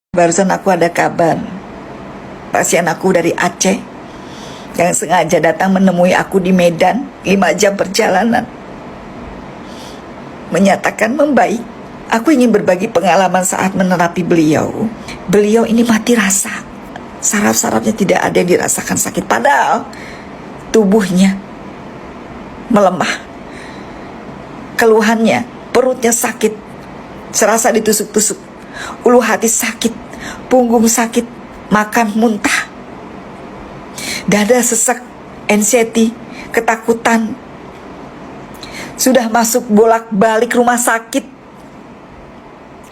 Barusan aku ada kabar, pasien aku dari Aceh yang sengaja datang menemui aku di Medan 5 jam perjalanan menyatakan membaik. Aku ingin berbagi pengalaman saat menerapi beliau. Beliau ini mati rasa, saraf-sarafnya tidak ada yang dirasakan sakit, padahal tubuhnya melemah. Keluhannya, perutnya sakit, serasa ditusuk-tusuk, ulu hati sakit, punggung sakit, makan muntah, dada sesak, anxiety, ketakutan. Sudah masuk bolak-balik rumah sakit,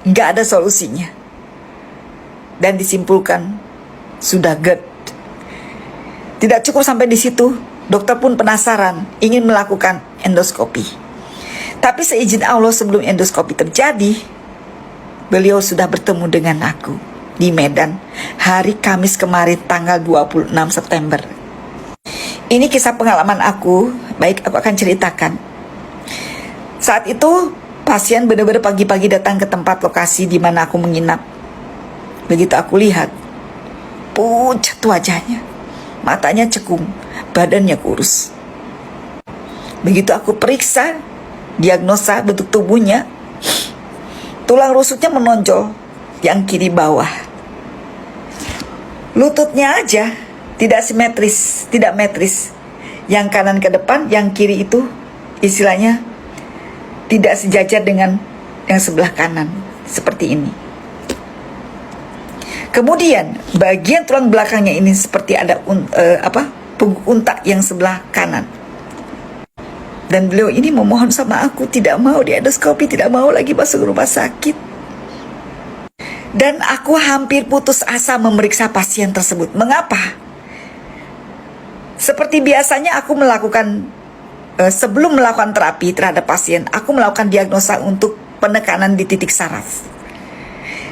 nggak ada solusinya. Dan disimpulkan sudah GERD. Tidak cukup sampai di situ, dokter pun penasaran, ingin melakukan endoskopi. Tapi seizin Allah, sebelum endoskopi terjadi, beliau sudah bertemu dengan aku di Medan hari Kamis kemarin, tanggal 26 September. Ini kisah pengalaman aku, baik aku akan ceritakan. Saat itu pasien benar-benar pagi-pagi datang ke tempat lokasi di mana aku menginap. Begitu aku lihat, pucat wajahnya, matanya cekung, badannya kurus. Begitu aku periksa, diagnosa bentuk tubuhnya, tulang rusuknya menonjol yang kiri bawah. Lututnya aja tidak simetris, tidak metris. Yang kanan ke depan, yang kiri itu istilahnya tidak sejajar dengan yang sebelah kanan, seperti ini. Kemudian bagian tulang belakangnya ini seperti ada punggung unta yang sebelah kanan. Dan beliau ini memohon sama aku, tidak mau diendoskopi, tidak mau lagi masuk rumah sakit. Dan aku hampir putus asa memeriksa pasien tersebut. Mengapa? Seperti biasanya aku melakukan, sebelum melakukan terapi terhadap pasien, aku melakukan diagnosa untuk penekanan di titik saraf.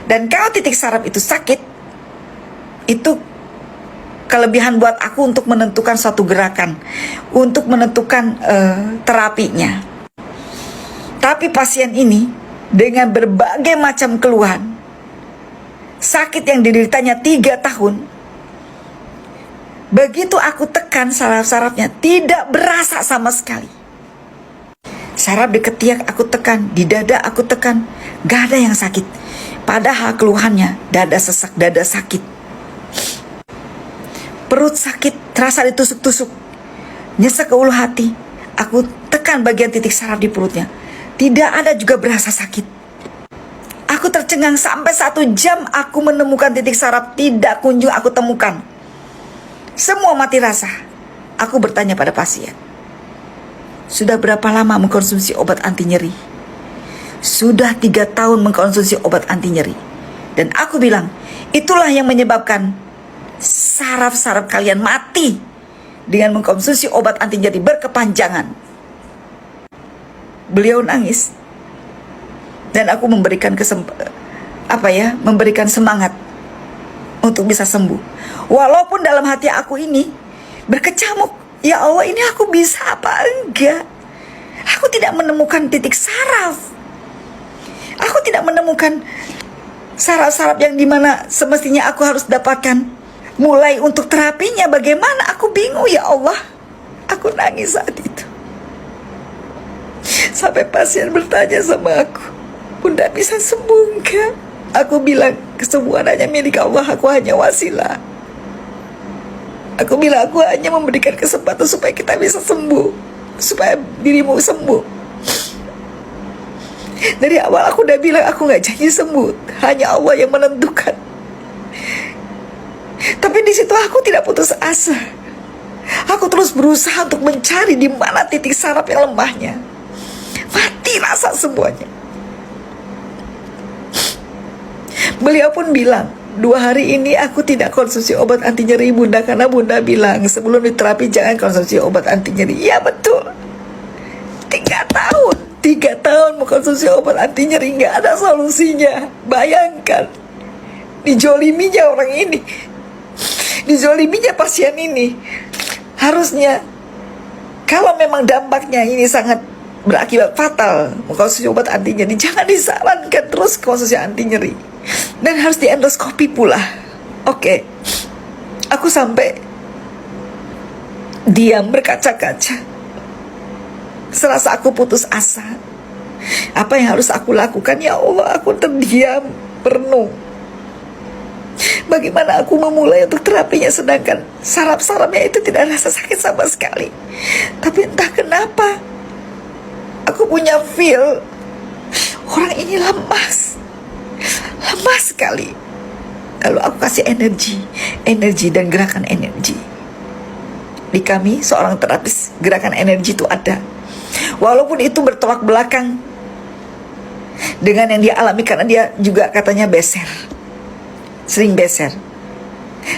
Dan kalau titik saraf itu sakit, itu kelebihan buat aku untuk menentukan suatu gerakan, untuk menentukan terapinya. Tapi pasien ini dengan berbagai macam keluhan, sakit yang dideritanya 3 tahun, begitu aku tekan saraf-sarafnya, tidak berasa sama sekali. Saraf di ketiak aku tekan, di dada aku tekan, gak ada yang sakit. Padahal keluhannya dada sesak, dada sakit, perut sakit, terasa ditusuk-tusuk, nyesek ke ulu hati. Aku tekan bagian titik saraf di perutnya, tidak ada juga berasa sakit. Aku tercengang sampai 1 jam aku menemukan titik saraf, tidak kunjung aku temukan. Semua mati rasa. Aku bertanya pada pasien, sudah berapa lama mengkonsumsi obat anti nyeri? Sudah 3 tahun mengkonsumsi obat anti nyeri. Dan aku bilang, itulah yang menyebabkan saraf-saraf kalian mati dengan mengkonsumsi obat anti nyeri berkepanjangan. Beliau nangis. Dan aku memberikan memberikan semangat untuk bisa sembuh. Walaupun dalam hati aku ini berkecamuk, ya Allah, ini aku bisa apa enggak? Aku tidak menemukan titik saraf. Aku tidak menemukan saraf-saraf yang dimana semestinya aku harus dapatkan. Mulai untuk terapinya bagaimana, aku bingung, ya Allah. Aku nangis saat itu. Sampai pasien bertanya sama aku, Bunda bisa sembuh enggak? Aku bilang, kesembuhan hanya milik Allah, aku hanya wasilah. Aku bilang, aku hanya memberikan kesempatan supaya kita bisa sembuh, supaya dirimu sembuh. Dari awal aku udah bilang, aku gak janji sembuh, hanya Allah yang menentukan. Tapi di situ aku tidak putus asa. Aku terus berusaha untuk mencari di mana titik saraf yang lemahnya. Mati rasa semuanya. Beliau pun bilang, 2 hari ini aku tidak konsumsi obat anti nyeri Bunda, karena Bunda bilang sebelum diterapi jangan konsumsi obat anti nyeri. Iya betul. 3 tahun mengkonsumsi obat anti nyeri, nggak ada solusinya. Bayangkan, dijoliminya orang ini, dijoliminya pasien ini. Harusnya kalau memang dampaknya ini sangat berakibat fatal mengkonsumsi obat anti nyeri, jangan disarankan terus konsumsi anti nyeri. Dan harus di endoskopi pula. Oke, aku sampai diam berkaca-kaca. Serasa aku putus asa. Apa yang harus aku lakukan? Ya Allah, aku terdiam, merenung. Bagaimana aku memulai untuk terapinya, sedangkan saraf-sarafnya itu tidak rasa sakit sama sekali. Tapi entah kenapa aku punya feel orang ini lemas sekali. Lalu aku kasih energi dan gerakan energi. Di kami seorang terapis, gerakan energi itu ada. Walaupun itu bertolak belakang dengan yang dia alami, karena dia juga katanya sering beser.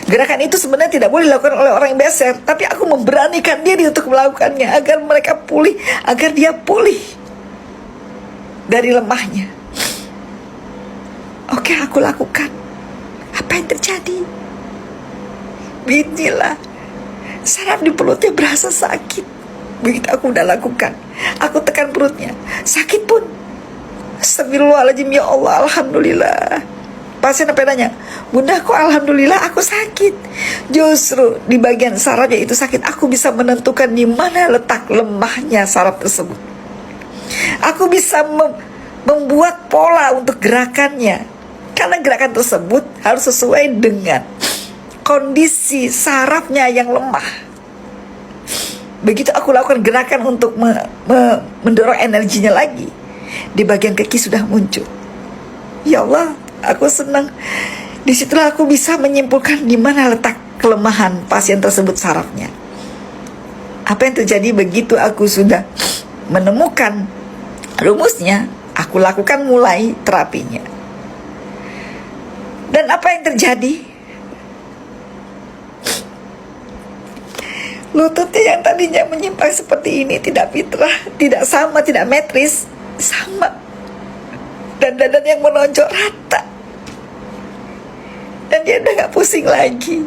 Gerakan itu sebenarnya tidak boleh dilakukan oleh orang yang beser, tapi aku memberanikan diri untuk melakukannya agar mereka pulih, agar dia pulih dari lemahnya. Oke, aku lakukan. Apa yang terjadi? Bismillah, saraf di perutnya berasa sakit. Begitu aku udah lakukan, aku tekan perutnya, sakit pun. Astagfirullahaladzim, ya Allah, alhamdulillah. Pasien sampai nanya, Bunda, kok alhamdulillah aku sakit? Justru di bagian sarafnya itu sakit, aku bisa menentukan di mana letak lemahnya saraf tersebut. Aku bisa membuat pola untuk gerakannya, karena gerakan tersebut harus sesuai dengan kondisi sarafnya yang lemah. Begitu aku lakukan gerakan untuk mendorong energinya lagi, di bagian kaki sudah muncul. Ya Allah, aku senang. Disitulah aku bisa menyimpulkan di mana letak kelemahan pasien tersebut sarafnya. Apa yang terjadi begitu aku sudah menemukan rumusnya, aku lakukan mulai terapinya. Dan apa yang terjadi? Lututnya yang tadinya menyimpang seperti ini tidak fitrah, tidak sama, tidak metris, sama. Dan dadan yang menonjol rata. Dan dia udah gak pusing lagi,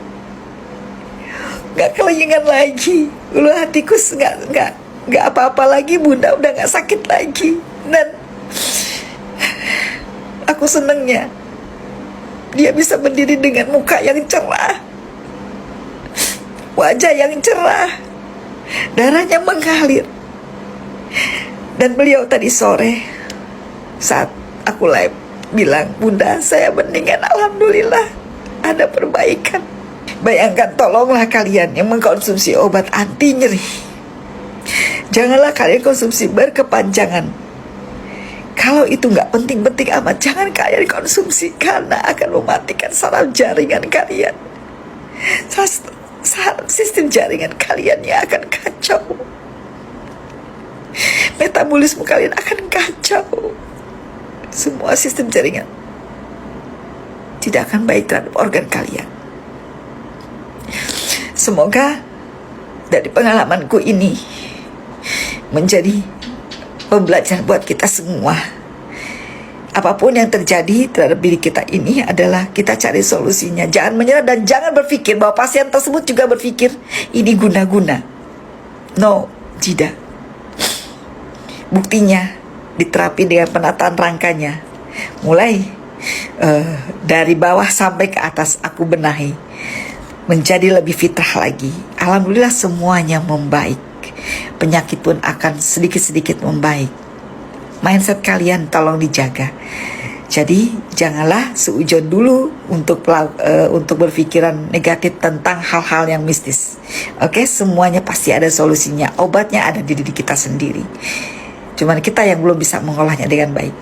gak kelingan lagi. Ulu hatiku gak apa-apa lagi, Bunda udah gak sakit lagi. Dan aku senengnya dia bisa berdiri dengan muka yang cerah, wajah yang cerah, darahnya mengalir. Dan beliau tadi sore saat aku live bilang, Bunda, saya mendingan, alhamdulillah, ada perbaikan. Bayangkan, tolonglah kalian yang mengkonsumsi obat anti nyeri, janganlah kalian konsumsi berkepanjangan. Kalau itu nggak penting-penting amat, jangan kalian konsumsi, karena akan mematikan saraf jaringan kalian. Sistem jaringan kalian yang akan kacau. Metabolisme kalian akan kacau. Semua sistem jaringan tidak akan baik terhadap organ kalian. Semoga dari pengalamanku ini menjadi pembelajaran buat kita semua. Apapun yang terjadi terhadap diri kita ini adalah kita cari solusinya. Jangan menyerah dan jangan berpikir bahwa pasien tersebut juga berpikir ini guna-guna. No, tidak. Buktinya di terapi dengan penataan rangkanya, mulai dari bawah sampai ke atas aku benahi menjadi lebih fitrah lagi. Alhamdulillah semuanya membaik. Penyakit pun akan sedikit-sedikit membaik. Mindset kalian tolong dijaga. Jadi janganlah seujon dulu untuk berpikiran negatif tentang hal-hal yang mistis. Oke, semuanya pasti ada solusinya. Obatnya ada di diri kita sendiri. Cuman kita yang belum bisa mengolahnya dengan baik.